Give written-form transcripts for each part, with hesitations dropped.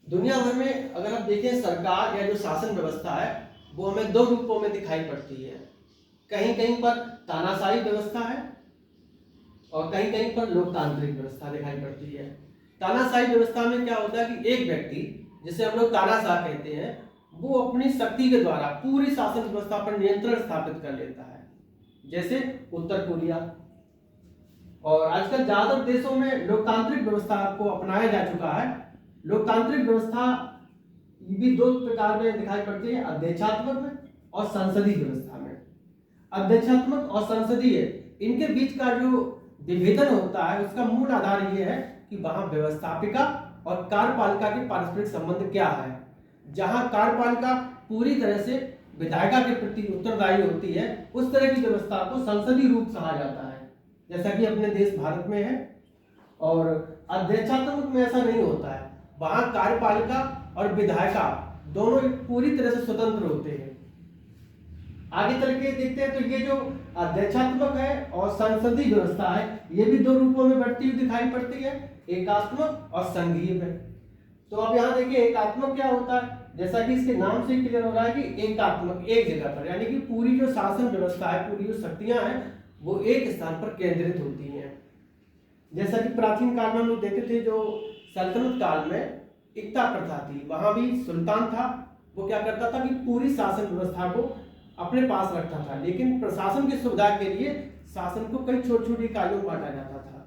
दुनिया भर में अगर आप देखें सरकार या जो शासन व्यवस्था है वो हमें दो रूपों में दिखाई पड़ती है। कहीं कहीं पर तानाशाही व्यवस्था है और कहीं कहीं पर लोकतांत्रिक व्यवस्था दिखाई पड़ती है। तानाशाही व्यवस्था में क्या होता है कि एक व्यक्ति, जिसे हम लोग तानाशाह कहते हैं, वो अपनी शक्ति के द्वारा पूरी शासन व्यवस्था पर नियंत्रण स्थापित कर लेता है, जैसे उत्तर कोरिया। और आजकल ज्यादातर देशों में लोकतांत्रिक व्यवस्था को अपनाया जा चुका है। लोकतांत्रिक व्यवस्था भी दो प्रकार में दिखाई पड़ती है, अध्यक्षात्मक में और संसदीय व्यवस्था में। अध्यक्षात्मक और संसदीय, इनके बीच का जो विभेदन होता है उसका मूल आधार यह है कि वहां व्यवस्थापिका और कार्यपालिका के पारस्परिक संबंध क्या है। जहां कार्यपालिका पूरी तरह से विधायिका के प्रति उत्तरदायी होती है, उस तरह की व्यवस्था को संसदीय रूप कहा जाता है, जैसा कि अपने देश भारत में है। और अध्यक्षात्मक में ऐसा नहीं होता है, वहां कार्यपालिका और विधायिका दोनों पूरी तरह से स्वतंत्र होते हैं। आगे चल के देखते हैं तो ये जो अध्यक्षात्मक है और संसदीय व्यवस्था है, ये भी दो रूपों में बढ़ती हुई दिखाई पड़ती है, एकात्मक और संघीय में। तो अब यहाँ देखिए एकात्मक क्या होता है, जैसा कि इसके नाम से क्लियर हो रहा है कि एकात्मक, एक जगह पर, यानी कि पूरी जो शासन व्यवस्था है, पूरी जो शक्तियां हैं वो एक स्थान पर केंद्रित होती हैं। जैसा कि प्राचीन काल में हम लोग देखते थे, जो सल्तनत काल में इक्ता प्रथा थी, वहां भी सुल्तान था, वो क्या करता था कि पूरी शासन व्यवस्था को अपने पास रखता था, लेकिन प्रशासन की सुविधा के लिए शासन को कई छोटी छोटी इकाइयों में बांटा जाता था।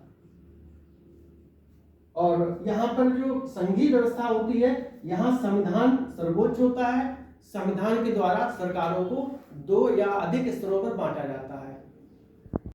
और यहाँ पर जो संघीय व्यवस्था होती है, यहाँ संविधान सर्वोच्च होता है। संविधान के द्वारा सरकारों को दो या अधिक स्तरों पर बांटा जाता है।